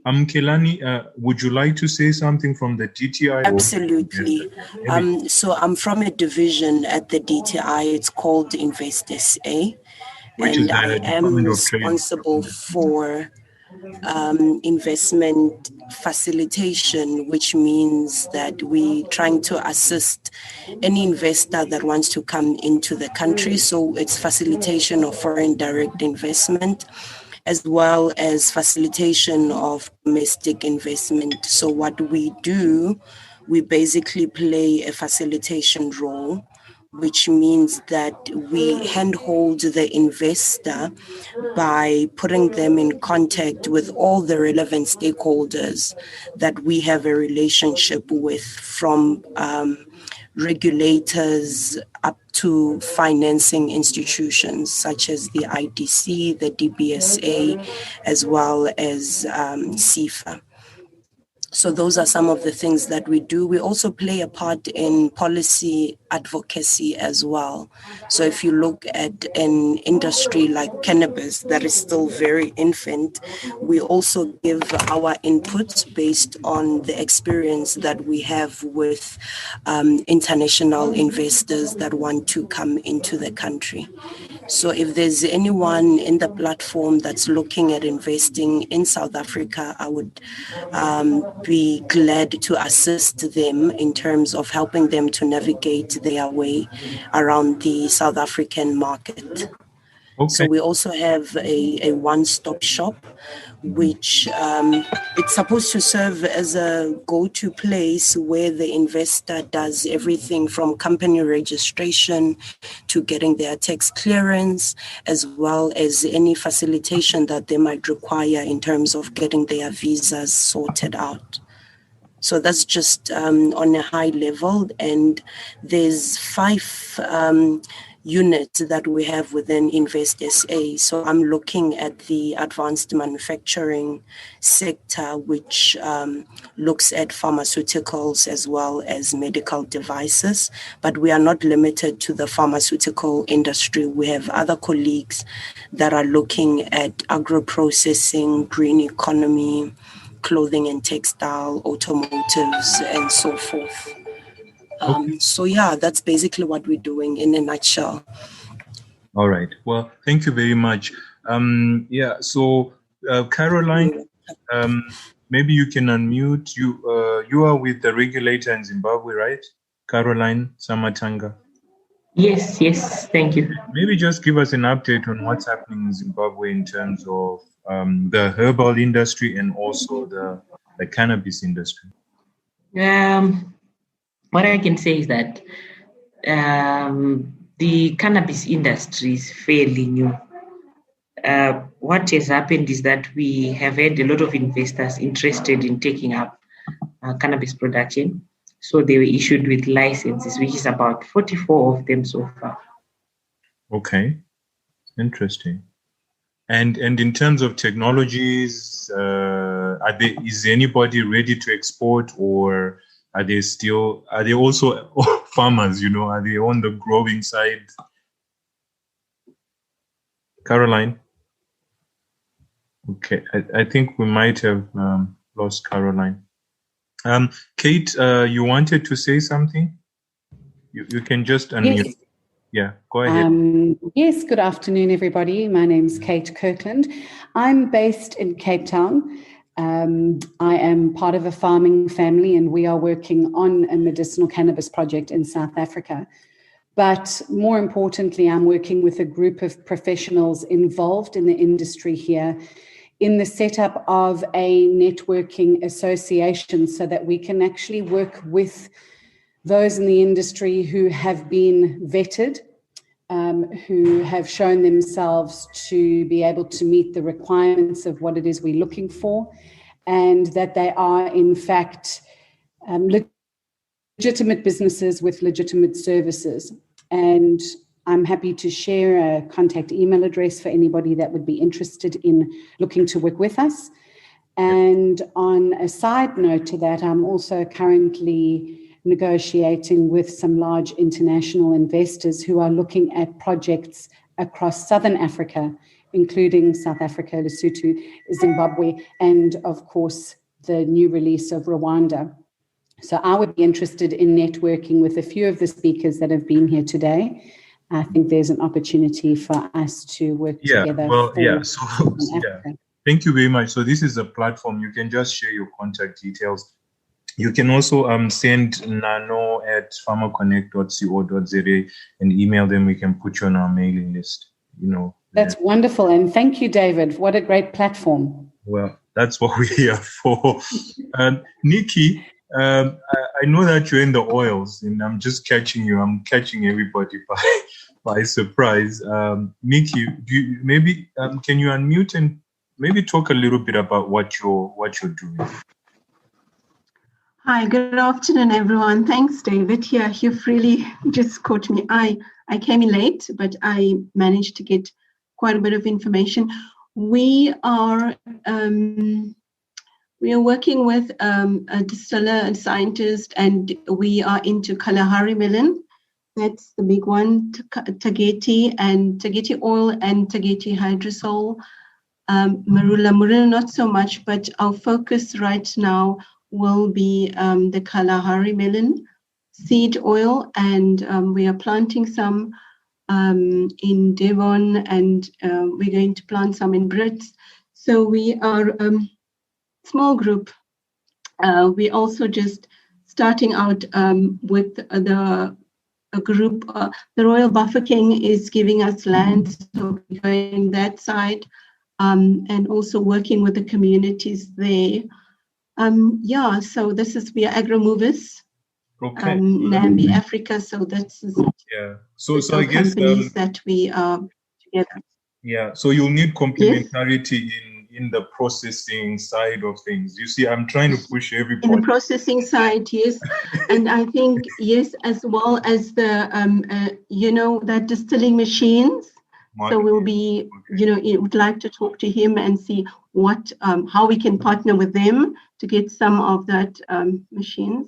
Kelani, would you like to say something from the DTI? Absolutely. So I'm from a division at the DTI. It's called Invest SA. And I am responsible for investment facilitation, which means that we're trying to assist any investor that wants to come into the country. So it's facilitation of foreign direct investment, as well as facilitation of domestic investment. So what we do, we basically play a facilitation role, which means that we handhold the investor by putting them in contact with all the relevant stakeholders that we have a relationship with, from regulators up to financing institutions such as the IDC, the DBSA, as well as CIFA. So those are some of the things that we do. We also play a part in policy advocacy as well. So if you look at an industry like cannabis that is still very infant, we also give our input based on the experience that we have with international investors that want to come into the country. So if there's anyone in the platform that's looking at investing in South Africa, I would be glad to assist them in terms of helping them to navigate their way around the South African market. Okay. So we also have a one-stop shop, which it's supposed to serve as a go-to place where the investor does everything from company registration to getting their tax clearance, as well as any facilitation that they might require in terms of getting their visas sorted out. So that's just on a high level, and there's 5 units that we have within Invest SA. So I'm looking at the advanced manufacturing sector, which looks at pharmaceuticals as well as medical devices. But we are not limited to the pharmaceutical industry. We have other colleagues that are looking at agro-processing, green economy, clothing and textile, automotives, and so forth. So yeah, that's basically what we're doing in a nutshell. All right. Well, thank you very much. So Caroline, maybe you can unmute. You are with the regulator in Zimbabwe, right? Caroline Samatanga. Yes, thank you. Maybe just give us an update on what's happening in Zimbabwe in terms of the herbal industry and also the cannabis industry. What I can say is that the cannabis industry is fairly new. What has happened is that we have had a lot of investors interested in taking up cannabis production. So they were issued with licenses, which is about 44 of them so far. Okay, interesting. And in terms of technologies, is anybody ready to export, or are they also farmers, are they on the growing side? Caroline? Okay, I think we might have lost Caroline. Kate, you wanted to say something? You can just unmute. Yes. Yeah, go ahead. Yes, good afternoon, everybody. My name's Kate Kirkland. I'm based in Cape Town. I am part of a farming family, and we are working on a medicinal cannabis project in South Africa. But more importantly, I'm working with a group of professionals involved in the industry here in the setup of a networking association so that we can actually work with those in the industry who have been vetted, who have shown themselves to be able to meet the requirements of what it is we're looking for, and that they are, in fact, legitimate businesses with legitimate services. And I'm happy to share a contact email address for anybody that would be interested in looking to work with us. And on a side note to that, I'm also currently negotiating with some large international investors who are looking at projects across Southern Africa including South Africa, Lesotho, Zimbabwe, and of course, the new release of Rwanda. So I would be interested in networking with a few of the speakers that have been here today. I think there's an opportunity for us to work together. Thank you very much. So this is a platform. You can just share your contact details. You can also send nano@farmerconnect.co.za and email them. We can put you on our mailing list. That's wonderful. And thank you, David. What a great platform. Well, that's what we're here for. Nikki, I know that you're in the oils, and I'm just catching you. I'm catching everybody by surprise. Nikki, can you unmute and maybe talk a little bit about what you're doing? Hi, good afternoon, everyone. Thanks, David. Yeah, you've really just caught me. I came in late, but I managed to get quite a bit of information. We are working with a distiller and scientist, and we are into Kalahari melon. That's the big one, Tageti oil and Tageti hydrosol. Marula not so much, but our focus right now will be the Kalahari melon seed oil, and we are planting some in Devon, and we're going to plant some in Brits. So we are small group. We also just starting out with a group. The Royal Bafokeng is giving us land, so we're going that side, and also working with the communities there. So we are agro-movers, Nambi, Africa. So that's So I guess companies that we are together. Yeah. So you'll need complementarity in the processing side of things. You see, I'm trying to push everybody. In the processing side, yes, and I think yes, as well as the that distilling machines. So we'll be, would like to talk to him and see how we can partner with them to get some of that machines.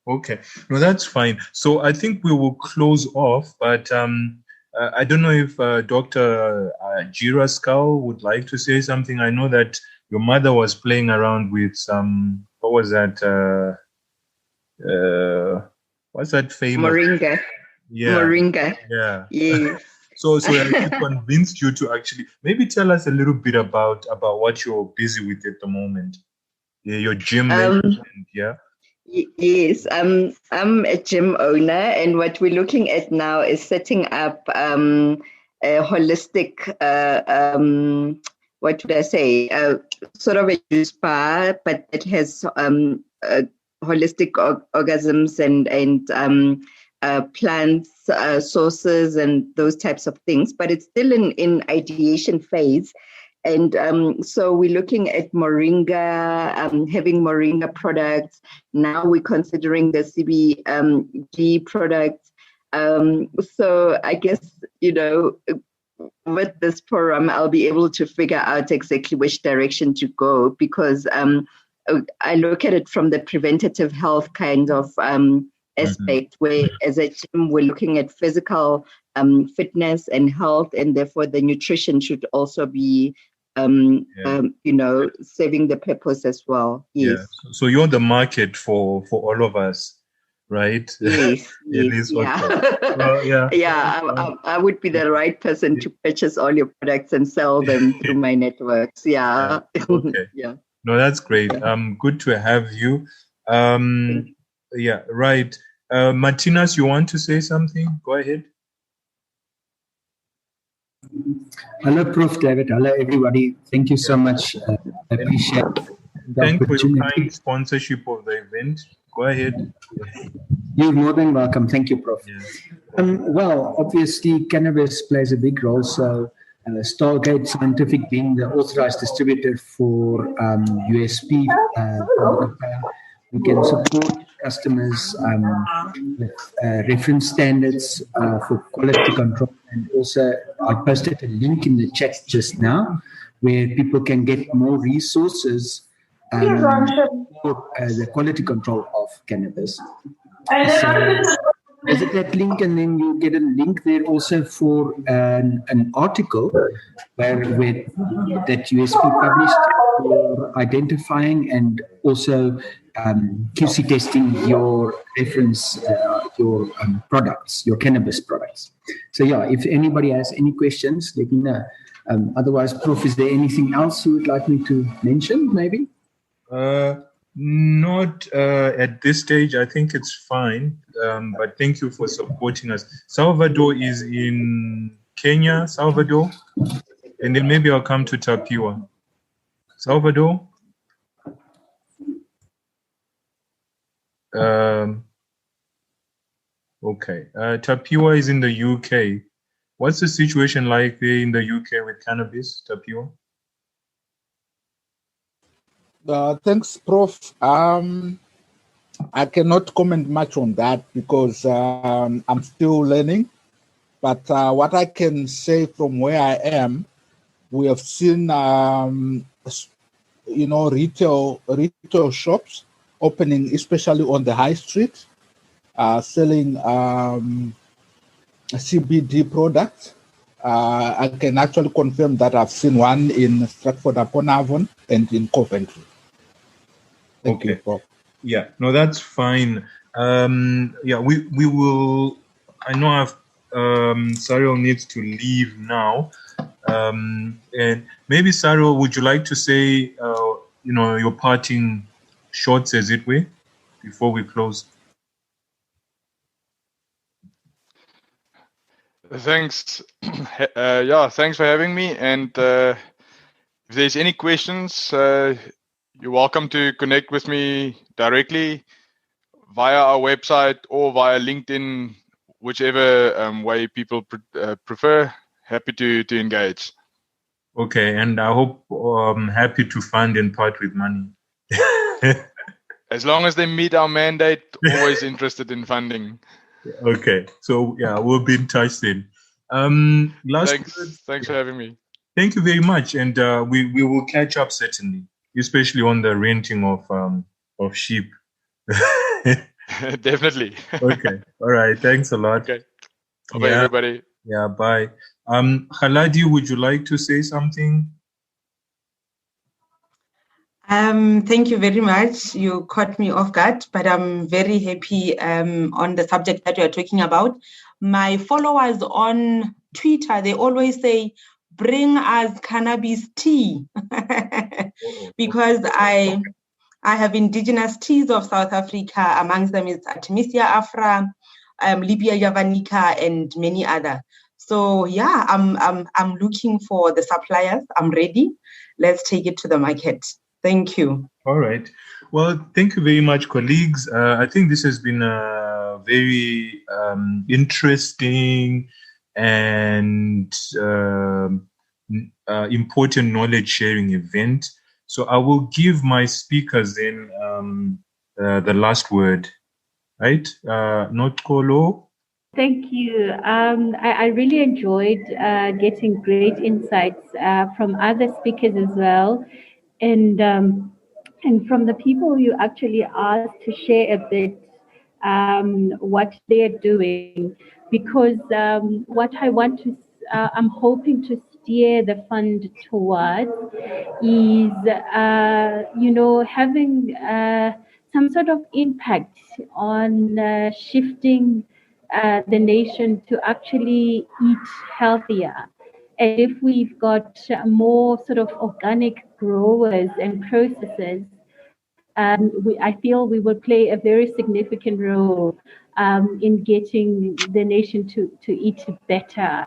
Okay, no, that's fine. So I think we will close off, but I don't know if Dr. Jiraskal would like to say something. I know that your mother was playing around with some, what was that? What's that famous? Moringa. Yeah. Moringa. Yeah. Yes. So I convinced you to actually maybe tell us a little bit about what you're busy with at the moment. Yeah, your gym. Yes, I'm a gym owner, and what we're looking at now is setting up a holistic, what would I say, sort of a juice bar, but it has holistic organisms and plants, sources, and those types of things. But it's still in ideation phase. And so we're looking at moringa, having moringa products. Now we're considering the CBG products. So I guess, with this program, I'll be able to figure out exactly which direction to go, because I look at it from the preventative health kind of aspect, where as a gym, we're looking at physical fitness and health, and therefore the nutrition should also be serving the purpose as well. Yes. Yeah. So you're the market for all of us, right? Yes. Yes. I would be the right person to purchase all your products and sell them through my networks. Yeah. Okay. Yeah. No, that's great. Good to have you. Yeah. Right. Martinez, you want to say something? Go ahead. Hello, Prof. David. Hello, everybody. Thank you so much. I appreciate the Thank you for your opportunity. kind sponsorship of the event. Go ahead. You're more than welcome. Thank you, Prof. Yes. Well, obviously, cannabis plays a big role. So, Stargate Scientific being the authorized distributor for USP, we can support customers with reference standards for quality control. And also, I posted a link in the chat just now where people can get more resources for the quality control of cannabis. So visit that link, and then you'll get a link there also for an article with that USP published for identifying and also QC testing your reference, your products, your cannabis products. So yeah, if anybody has any questions, let me know. Otherwise, Prof, is there anything else you would like me to mention, maybe? Not at this stage. I think it's fine. But thank you for supporting us. Salvador is in Kenya, Salvador. And then maybe I'll come to Tapiwa. Salvador? Okay. Tapiwa is in the UK. What's the situation like there in the UK with cannabis, Tapiwa? Thanks, Prof. I cannot comment much on that because I'm still learning. But what I can say from where I am, we have seen, retail shops opening, especially on the high street, selling CBD products. I can actually confirm that I've seen one in Stratford-upon-Avon and in Coventry. Thank you, Prof. Yeah, no, that's fine. We will. I know Cyril needs to leave now. And maybe Cyril, would you like to say, your parting shots, as it were, before we close? Thanks. Thanks for having me. And if there's any questions, you're welcome to connect with me directly via our website or via LinkedIn, whichever way people prefer. Happy to engage. Okay, and I hope happy to fund and part with money. As long as they meet our mandate, always interested in funding. Okay, so we'll be in touch then. Thanks for having me. Thank you very much, and we will catch up certainly, especially on the renting of sheep. Definitely. Okay. All right. Thanks a lot. Okay. Bye, everybody. Yeah. Bye. Khaladi, would you like to say something? Thank you very much. You caught me off guard, but I'm very happy on the subject that you are talking about. My followers on Twitter, they always say, bring us cannabis tea because I have indigenous teas of South Africa. Amongst them is Artemisia afra, Libia javanica, and many other. So yeah, I'm looking for the suppliers. I'm ready. Let's take it to the market. Thank you. All right. Well, thank you very much, colleagues. I think this has been a very interesting and important knowledge sharing event. So I will give my speakers then the last word, right? Notkolo. Thank you. I really enjoyed getting great insights from other speakers as well, and from the people you actually asked to share a bit what they're doing, because what I want to, I'm hoping to steer the fund towards is, having some sort of impact on shifting the nation to actually eat healthier. And if we've got more sort of organic growers and processors, I feel we will play a very significant role in getting the nation to eat better.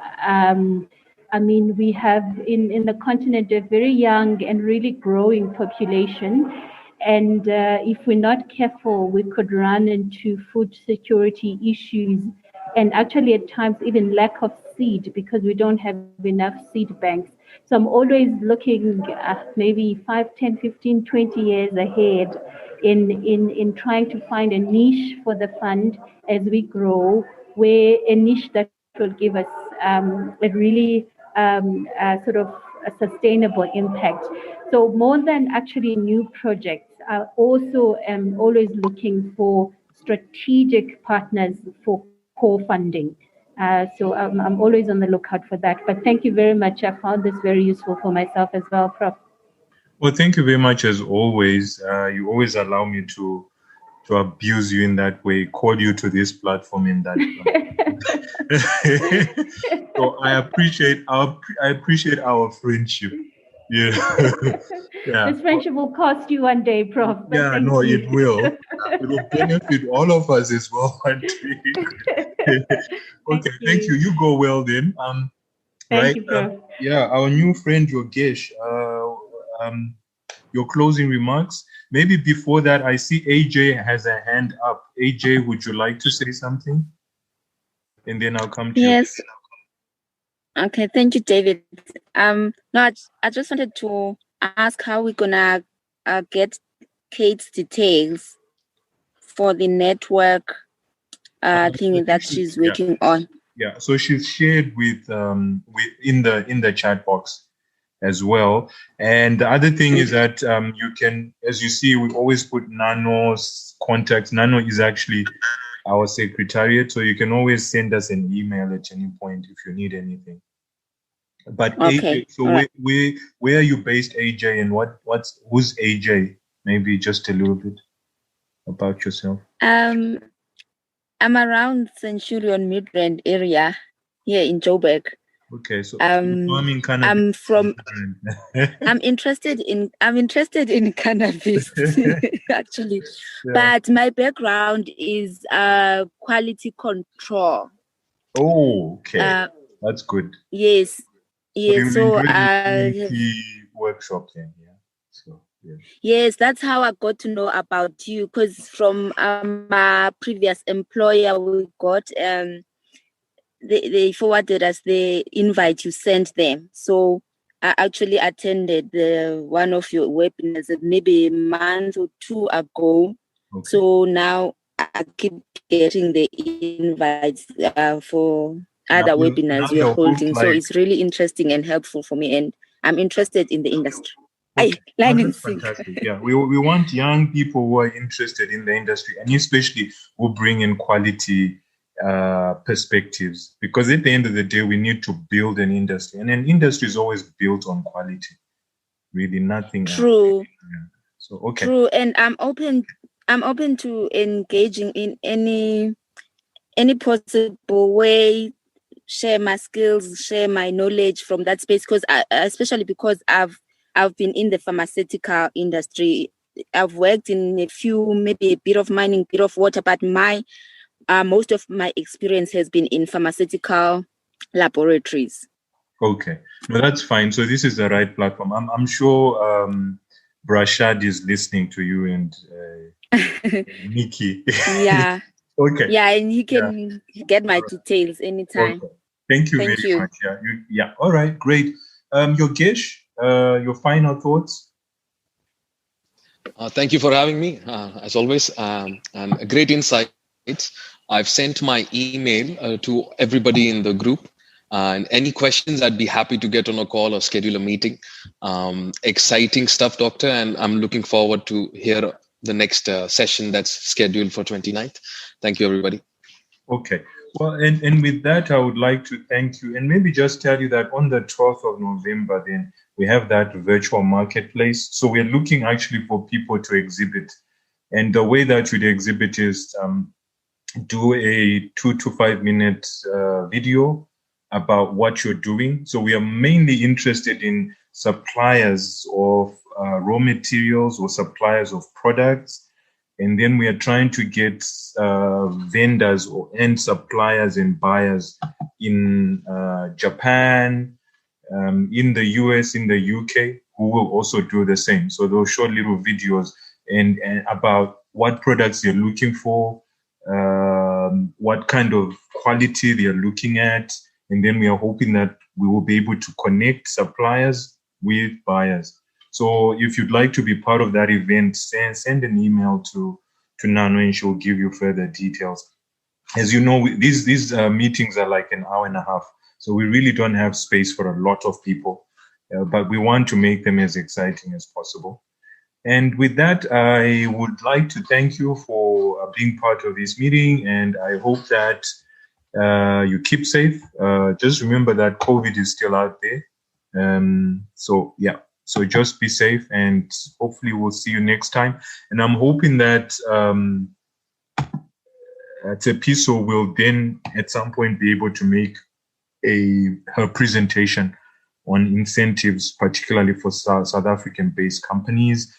We have in the continent a very young and really growing population. And if we're not careful, we could run into food security issues and actually at times even lack of seed because we don't have enough seed banks. So I'm always looking maybe 5, 10, 15, 20 years ahead in trying to find a niche for the fund as we grow, where a niche that will give us a really sort of a sustainable impact. So more than actually new projects, I also am always looking for strategic partners for core funding. So I'm always on the lookout for that. But thank you very much. I found this very useful for myself as well, Prof. Well, thank you very much as always. You always allow me to abuse you in that way, call you to this platform in that so I appreciate our friendship. Yeah. Yeah. This friendship will cost you one day, Prof. But Yeah, no, it will. It will benefit all of us as well one day. Okay, thank you. You go well then. Thank you, Prof. Yeah, our new friend Yogesh. Your closing remarks. Maybe before that, I see AJ has a hand up. AJ, would you like to say something? And then I'll come to you. Yes. Okay, thank you, David. No, I just wanted to ask how we're gonna get Kate's details for the network thing that she's working on. Yeah, so she's shared with in the chat box as well. And the other thing is that you can, as you see, we always put Nano's contacts. Nano is actually our secretariat, so you can always send us an email at any point if you need anything. But okay. AJ, so where are you based, AJ, and who's AJ? Maybe just a little bit about yourself. I'm around Centurion Midrand area here in Joburg. Okay, so farming cannabis. I'm interested in cannabis actually, but my background is quality control. Oh, okay, that's good. Yes, yes. So workshop then, yeah. So yeah. Yes, that's how I got to know about you, because from my previous employer we got they forwarded us the invite you sent them. So I actually attended one of your webinars maybe a month or two ago. Okay. So now I keep getting the invites for other webinars you're holding. So it's really interesting and helpful for me, and I'm interested in the industry. Okay. Fantastic. Yeah, we want young people who are interested in the industry, and especially who bring in quality perspectives, because at the end of the day we need to build an industry, and an industry is always built on quality, really nothing true else. Yeah. So okay, true. And I'm open to engaging in any possible way, share my skills, share my knowledge from that space, because especially because I've been in the pharmaceutical industry. I've worked in a few, maybe a bit of mining, bit of water, but most of my experience has been in pharmaceutical laboratories. Okay, no, that's fine. So this is the right platform. I'm sure Brashad is listening to you and Nikki. Yeah. Okay. Yeah, and he can get my details anytime. Okay. Thank you very much. Yeah. All right. Great. Yogesh, your final thoughts. Thank you for having me. As always, and great insights. I've sent my email to everybody in the group. And any questions, I'd be happy to get on a call or schedule a meeting. Exciting stuff, Doctor. And I'm looking forward to hear the next session that's scheduled for 29th. Thank you, everybody. Okay. Well, and with that, I would like to thank you and maybe just tell you that on the 12th of November, then we have that virtual marketplace. So we're looking actually for people to exhibit. And the way that you'd exhibit is do a 2 to 5 minute video about what you're doing. So we are mainly interested in suppliers of raw materials or suppliers of products. And then we are trying to get vendors or end suppliers and buyers in Japan, in the US, in the UK, who will also do the same. So they'll show little videos and about what products they're looking for, what kind of quality they're looking at. And then we are hoping that we will be able to connect suppliers with buyers. So if you'd like to be part of that event, send an email to Nano and she'll give you further details. As you know, these meetings are like an hour and a half. So we really don't have space for a lot of people, but we want to make them as exciting as possible. And with that, I would like to thank you for being part of this meeting. And I hope that you keep safe. Just remember that COVID is still out there. So just be safe, and hopefully we'll see you next time. And I'm hoping that Tepiso will then at some point be able to make her presentation on incentives, particularly for South African-based companies.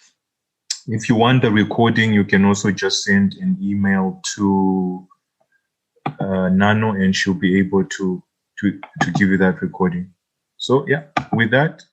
If you want the recording, you can also just send an email to Nano, and she'll be able to give you that recording. So with that,